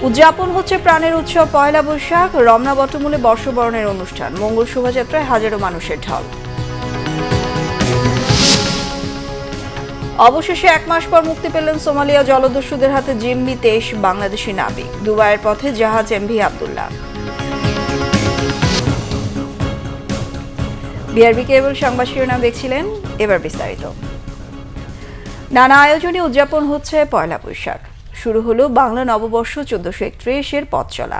উদযাপন হচ্ছে প্রাণের উৎসব পয়লা বৈশাখ। রমনা বটমূলে বর্ষবরণের অনুষ্ঠান, মঙ্গল শোভাযাত্রায় হাজারো মানুষের ঢল। অবশেষে 1 মাস পর মুক্তি পেলেন সোমালিয়া জলদস্যুদের হাতে জিম্মি 23 বাংলাদেশি নাবিক। দুবাইয়ের পথে জাহাজ এমভি আব্দুল্লাহ। বিআরবি কেবল সংবাদ শিরোনাম দেখছিলেন, এবার বিস্তারিত। নানা আয়োজনে উদযাপন হচ্ছে পয়লা বৈশাখ। শুরু হলো বাংলা নববর্ষ 1431-এর পথ চলা।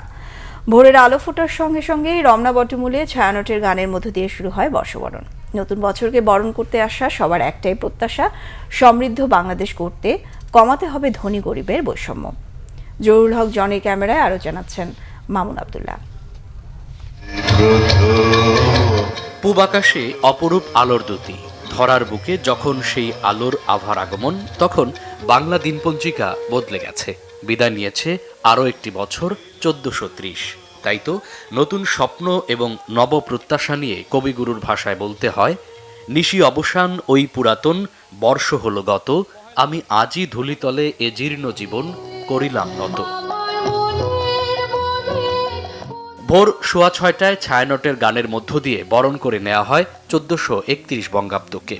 ভোরের আলো ফোটার সঙ্গে সঙ্গেই রমনা বটমূলে ছায়ানটের গানের মধ্য দিয়ে শুরু হয় বর্ষবরণ। নতুন বছরকে বরণ করতে আসা সবার একটাই প্রত্যাশা, সমৃদ্ধ বাংলাদেশ করতে কমাতে হবে ধনী গরিবের বৈষম্য। জহুরুল হক জনের ক্যামেরায় আরও জানাচ্ছেন মামুন আব্দুল্লাহ। পূব আকাশে অপরূপ আলোর দ্যুতি, ধরার বুকে যখন সেই আলোর আভার আগমন, তখন বাংলা দিনপঞ্জিকা বদলে গেছে। বিদায় নিয়েছে আরও একটি বছর 1430। তাই তো নতুন স্বপ্ন এবং নব প্রত্যাশা নিয়ে কবিগুরুর ভাষায় বলতে হয়, নিশি অবসান ওই পুরাতন, বর্ষ হল গত, আমি আজই ধূলিতলে এ জীর্ণ জীবন করিলাম নত। ভোর 6:15টায় ছায়ানটের গানের মধ্য দিয়ে বরণ করে নেওয়া হয় 1431 বঙ্গাব্দকে।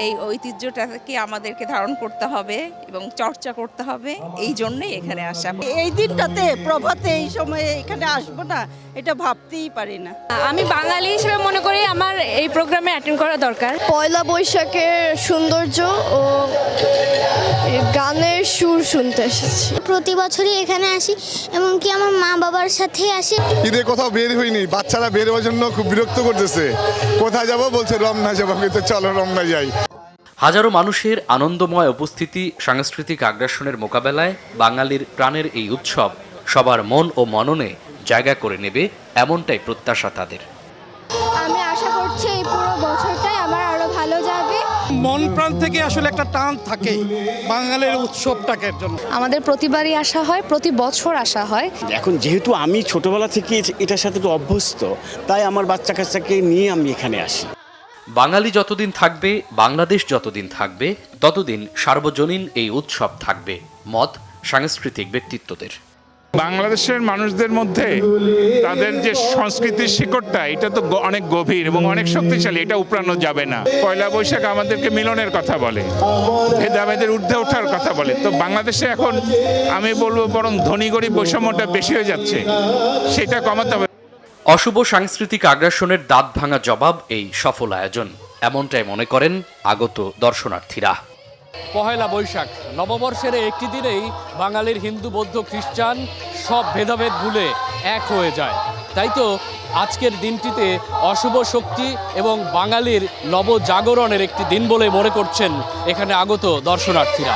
এই ঐতিহ্যটাকে আমাদেরকে ধারণ করতে হবে এবং চর্চা করতে হবে, এই জন্যই এখানে আসা। এই দিনটাতে প্রভাতে এই সময়ে এখানে আসবো না, এটা ভাবতেই পারি না। আমি বাঙালি হিসেবে মনে করি আমার এই প্রোগ্রামে অ্যাটেন্ড করা দরকার। পয়লা বৈশাখের সৌন্দর্য ও গানের সুর শুনতে এসেছি। প্রতি বছরই এখানে আসি, এমনকি আমার মা বাবার সাথেই আসি। ঈদে কোথাও বের হইনি, বাচ্চারা বের হওয়ার জন্য খুব বিরক্ত করতেছে। কোথায় যাবো বলছে, রমনা যাবো, কিন্তু চলো রমনা যাই। হাজারো মানুষের আনন্দময় উপস্থিতি, সাংস্কৃতিক আগ্রাসনের মোকাবেলায় বাঙালির প্রাণের এই উৎসব সবার মন ও মননে জায়গা করে নেবে, এমনটাই প্রত্যাশা তাদের। আমি আশা করছি এই পুরো বছরটাই আমার আরো ভালো যাবে। মন প্রাণ থেকে আসলে একটা টান থাকে বাঙালির উৎসবটাকে জন্য। আমাদের প্রতিবারই আসা হয়, প্রতি বছর আসা হয়। এখন যেহেতু আমি ছোটবেলা থেকে এটার সাথে তো অভ্যস্ত, তাই আমার বাচ্চা কাচ্চাকে নিয়ে আমি এখানে আসি। বাঙালি যতদিন থাকবে, বাংলাদেশ যতদিন থাকবে, ততদিন সার্বজনীন এই উৎসব থাকবে, মত সাংস্কৃতিক ব্যক্তিত্বদের। বাংলাদেশের মানুষদের মধ্যে তাদের যে সংস্কৃতির শিকড়টা, এটা তো অনেক গভীর এবং অনেক শক্তিশালী, এটা উপড়ানো যাবে না। পয়লা বৈশাখ আমাদেরকে মিলনের কথা বলে, ভেদাভেদের ঊর্ধ্বে ওঠার কথা বলে। তো বাংলাদেশে এখন আমি বলবো বরং ধনী গরিব বৈষম্যটা বেশি হয়ে যাচ্ছে, সেটা কমাতে হবে। অশুভ সাংস্কৃতিক আগ্রাসনের দাঁত ভাঙা জবাব এই সফল আয়োজন, এমনটাই মনে করেন আগত দর্শনার্থীরা। পহেলা বৈশাখ নববর্ষের একটি দিনেই বাঙালির হিন্দু বৌদ্ধ খ্রিস্টান সব ভেদাভেদ ভুলে এক হয়ে যায়। তাই তো আজকের দিনটিতে অশুভ শক্তি এবং বাঙালির নবজাগরণের একটি দিন বলে মনে করছেন এখানে আগত দর্শনার্থীরা।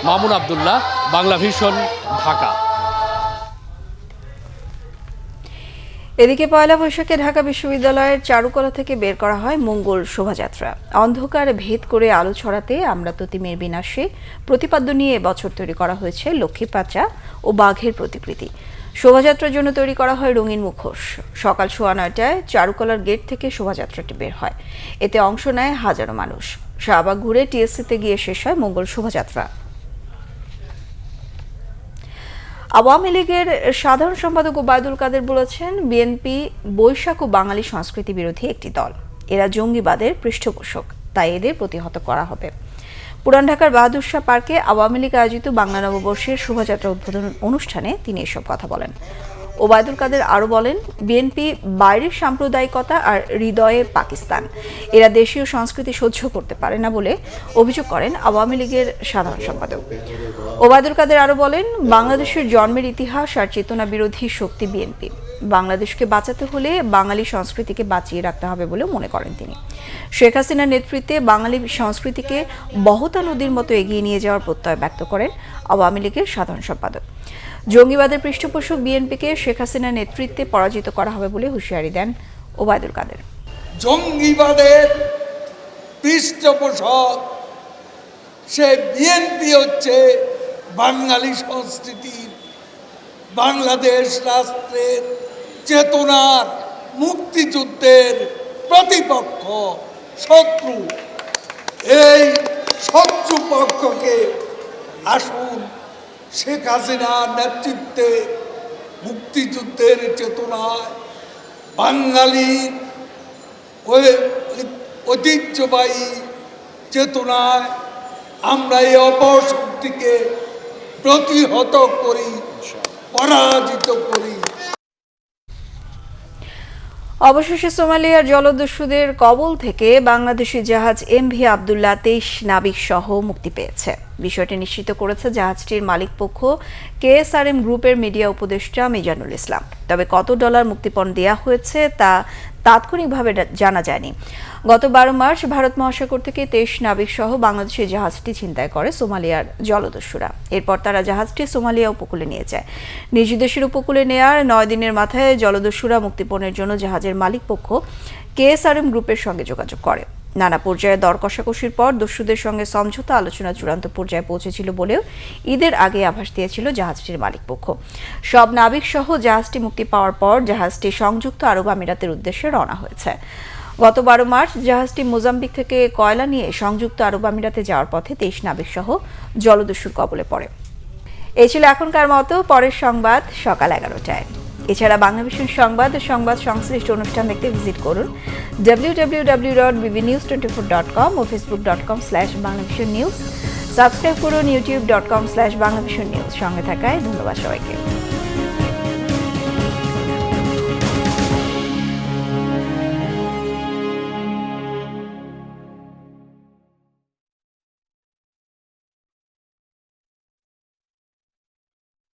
মামুন আব্দুল্লাহ, বাংলা ভিশন, ঢাকা। এদিকে পয়লা বৈশাখে ঢাকা বিশ্ববিদ্যালয়ের চারুকলা থেকে বের করা হয় মঙ্গল শোভাযাত্রা। অন্ধকার ভেদ করে আলো ছড়াতে আমরা প্রতিমের বিনাশে প্রতিপাদ্য নিয়ে এবছর তৈরি করা হয়েছে লক্ষ্মী পাঁচা ও বাঘের প্রতিকৃতি। শোভাযাত্রার জন্য তৈরি করা হয় রঙিন মুখোশ। সকাল 9:15টায় চারুকলার গেট থেকে শোভাযাত্রাটি বের হয়। এতে অংশ নেয় হাজারো মানুষ। শাহবাগ ঘুরে টিএসসিতে গিয়ে শেষ হয় মঙ্গল শোভাযাত্রা। আওয়ামী লীগের সাধারণ সম্পাদক ওবায়দুল কাদের বলেছেন, বিএনপি বৈশাখ ও বাঙালি সংস্কৃতি বিরোধী একটি দল। এরা জঙ্গিবাদের পৃষ্ঠপোষক, তাই এদের প্রতিহত করা হবে। পুরান ঢাকার বাহাদুর শাহ পার্কে আওয়ামী লীগ আয়োজিত বাংলা নববর্ষের শোভাযাত্রা উদ্বোধন অনুষ্ঠানে তিনি এসব কথা বলেন। ওবায়দুল কাদের আরও বলেন, বিএনপি বাইরের সাম্প্রদায়িকতা আর হৃদয়ে পাকিস্তান, এরা দেশীয় সংস্কৃতি সহ্য করতে পারে না বলে অভিযোগ করেন আওয়ামী লীগের সাধারণ সম্পাদক। ওবায়দুল কাদের আরও বলেন, বাংলাদেশের জন্মের ইতিহাস আর চেতনা বিরোধী শক্তি বিএনপি। বাংলাদেশকে বাঁচাতে হলে বাঙালি সংস্কৃতিকে বাঁচিয়ে রাখতে হবে বলে মনে করেন তিনি। শেখ হাসিনার নেতৃত্বে বাঙালি সংস্কৃতিকে বহতা নদীর মতো এগিয়ে নিয়ে যাওয়ার প্রত্যয় ব্যক্ত করেন আওয়ামী লীগের সাধারণ সম্পাদক। জঙ্গিবাদের পৃষ্ঠপোষক বিএনপিকে শেখ হাসিনার নেতৃত্বে পরাজিত করা হবে বলে হুঁশিয়ারি দেন ওবায়দুল কাদের। জঙ্গিবাদের পৃষ্ঠপোষক সে বিএনপি হচ্ছে বাঙালি সংস্কৃতির, বাংলাদেশ রাষ্ট্রের চেতনার, মুক্তিযুদ্ধের প্রতিপক্ষ, শত্রু। এই শত্রু পক্ষকে আসুন শেখ হাসিনার নেতৃত্বে মুক্তিযুদ্ধের চেতনায় বাঙালির ঐতিহ্যবাহী চেতনায় আমরা এই অপশক্তিকে প্রতিহত করি, পরাজিত করি। অবশেষে সোমালিয়ার জলদস্যুদের কবল থেকে বাংলাদেশি জাহাজ এমভি আবদুল্লাহ 23 নাবিক সহ মুক্তি পেয়েছে। বিষয়টি নিশ্চিত করেছে জাহাজটির মালিকপক্ষ কেএসআরএম গ্রুপের মিডিয়া উপদেষ্টা মিজানুল ইসলাম। তবে কত ডলার মুক্তিপণ দেওয়া হয়েছে তা তাৎক্ষণিকভাবে জানা যায়নি। গত 12 মার্চ ভারত মহাসাগর থেকে 23 নাবিক সহ বাংলাদেশি জাহাজটি ছিনতাই করে সোমালিয়ার জলদস্যুরা। এরপর তারা জাহাজটি সোমালিয়া উপকূলে নিয়ে যায়। নিজ দেশের উপকূলে নেয়ার 9 দিনের মাথায় জলদস্যুরা মুক্তিপণের জন্য জাহাজের মালিকপক্ষ কেএসআরএম গ্রুপের সঙ্গে যোগাযোগ করে। নানা পর্যায়ে দর কষাকষির পর দস্যুদের সঙ্গে সমঝোতা আলোচনা চূড়ান্ত পর্যায়ে পৌঁছেছিল বলেও ঈদের আগে আভাস দিয়েছিল জাহাজটির মালিকপক্ষ। সব নাবিক সহ জাহাজটি মুক্তি পাওয়ার পর জাহাজটি সংযুক্ত আরব আমিরাতের উদ্দেশ্যে রওনা হয়েছে। গত 12 মার্চ জাহাজটি মোজাম্বিক থেকে কয়লা নিয়ে সংযুক্ত আরব আমিরাতে যাওয়ার পথে 23 নাবিক সহ জলদস্যুর কবলে পড়ে। এই ছিল এখনকার মতো। পরের সংবাদ সকাল 11টায়। এছাড়া বাংলাভিশন সংবাদ ও সংবাদ সংশ্লিষ্ট অনুষ্ঠান দেখতে ভিজিট করুন www.bbnews24.com ও facebook.com/banglavisionnews। সাবস্ক্রাইব করুন youtube.com/banglavisionnews। সঙ্গে থাকায় ধন্যবাদ সবাইকে।